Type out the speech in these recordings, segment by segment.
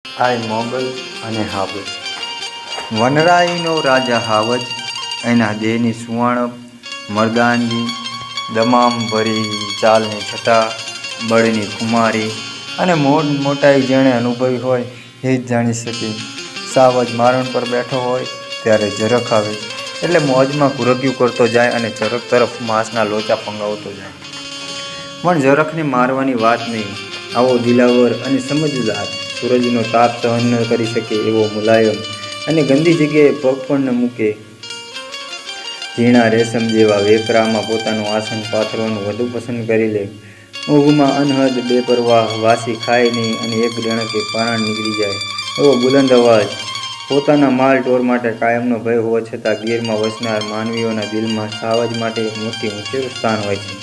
આય મોગલ અને હાવજ. વનરાઈનો રાજા હાવજ, એના દેહની સુવાણપ, મર્દાનગી, દમામ ભરી ચાલની છટા, બળની ખુમારી અને મોટાઈ જેણે અનુભવી હોય એ જ જાણી શકે. સાવજ મારણ પર બેઠો હોય ત્યારે ઝરખ આવે એટલે મોજમાં કુરક્યું કરતો જાય અને ઝરખ તરફ માંસના લોચા ફંગાવતો જાય. પણ ઝરખને મારવાની વાત નહીં. આવો દિલાવર અને સમજદાર, સૂરજનો તાપ સહન ન કરી શકે એવો મુલાયમ અને ગંદી જગ્યાએ પગ પણ ન મૂકે, ઝીણા રેશમ જેવા વેકરામાં પોતાનું આસન પાથરવાનું વધુ પસંદ કરી લે, ઊંઘમાં અનહદ બેપરવાહ, વાસી ખાય નહીં અને એક રેણકે પરાણ નીકળી જાય એવો બુલંદ અવાજ. પોતાના માલ ઢોર માટે કાયમનો ભય હોવા છતાં ગીરમાં વસનાર માનવીઓના દિલમાં સાવજ માટે એક મોટી ઊંચેરું સ્થાન હોય છે.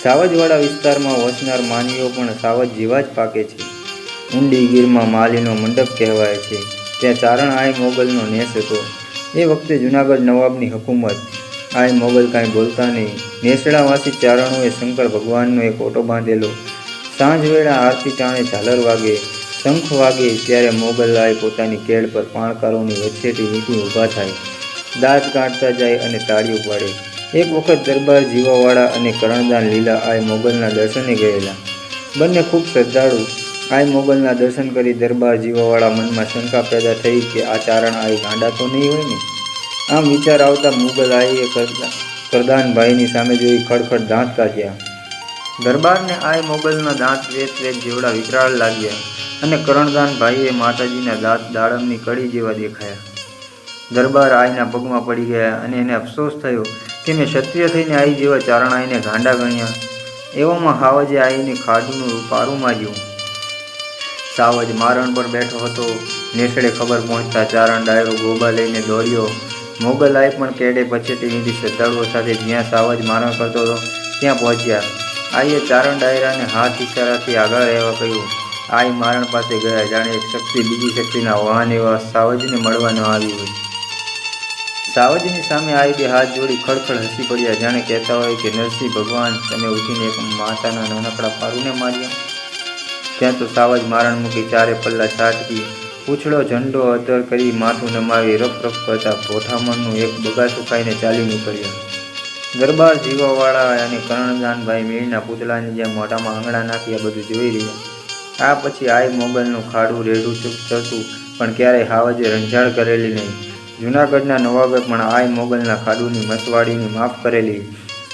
સાવજવાળા વિસ્તારમાં વસનાર માનવીઓ પણ સાવજ જેવા જ પાકે છે. ઊંડી ગીરમાં માલીનો મંડપ કહેવાય છે. ત્યાં ચારણ આય મોગલનો નેસ હતો. એ વખતે જૂનાગઢ નવાબની હુકુમત. આય મોગલ કાંઈ બોલતા નહીં. નેસડાવાસી ચારણોએ શંકર ભગવાનનો એક ઓટો બાંધેલો. સાંજ વેળા આરતી ટાણે ઝાલર વાગે, શંખ વાગે ત્યારે મોગલ આય પોતાની કેળ પર પાણકારોની વચ્ચેથી વીંટી ઊભા થાય, દાંત કાઢતા જાય અને તાળીઓ પાડે. એક વખત દરબાર જીવાવાળા અને કરણદાન લીલા આય મોગલના દર્શને ગયેલા. બંને ખૂબ શ્રદ્ધાળુ. આય મોગલના દર્શન કરી દરબાર જીવાવાળા મનમાં શંકા પેદા થઈ કે આ ચારણ આય ગાંડા તો નહીં હોય ને. આમ વિચાર આવતા મુગલ આઈએ કરદાનભાઈની સામે જોઈ ખડખડ દાંત કાઢ્યા. દરબારને આય મોગલના દાંત વેત જેવડા વિકરાળ લાગ્યા અને કરણદાનભાઈએ માતાજીના દાંત દાડમની કડી જેવા દેખાયા. દરબાર આયના પગમાં પડી ગયા અને એને અફસોસ થયો કે મેં ક્ષત્રિય થઈને આઈ જેવા ચારણ આઈને ગાંડા ગણ્યા. એવામાં હાવજે આઈની ખાડુનું પારું માર્યું. સાવજ મારણ પર બેઠો હતો. નેસડે ખબર પહોંચતા ચારણ ડાયરો ગોબા લઈને દોડ્યો. મોગલ આય પણ કેડે પછેટી વીંધી શ્રદ્ધાળુઓ સાથે જ્યાં સાવજ મારણ કરતો હતો ત્યાં પહોંચ્યા. આઈએ ચારણ ડાયરાને હાથ ઇશારાથી આગળ રહેવા કહ્યું. આય મારણ પાસે ગયા, જાણે એક શક્તિ બીજી શક્તિના વાહન એવા સાવજને મળવા ન આવી હોય. સાવજની સામે આય બે હાથ જોડી ખડખડ હસી પડ્યા, જાણે કહેતા હોય કે નરસિંહ ભગવાન, તમે ઉઠીને એક માતાના નાનકડા પારુને માર્યા. ત્યાં તો સાવજ મારણ મૂકી ચારે પલ્લા છાટકી, પૂછડો ઝંડો અધર કરી માથું નમાવી રફ રફ કરતા પોઠામણનું એક બગાસું ખાઈને ચાલી નીકળ્યા. દરબાર જીવાવાળા અને કરણદાનભાઈ મીણના પૂતળાની જેમ મોઢામાં આંગળા નાખી આ બધું જોઈ રહ્યા. આ પછી આય મોગલનું ખાડું રેડું ચડતું પણ ક્યારેય હાવજે રંજાડ કરેલી નહીં. જૂનાગઢના નવાબે પણ આય મોગલના ખાડુની મસવાડીની માફ કરેલી.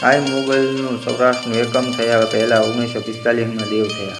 આય મોગલનું સૌરાષ્ટ્રનું એકમ થયા પહેલાં 1945માં દેવ થયા.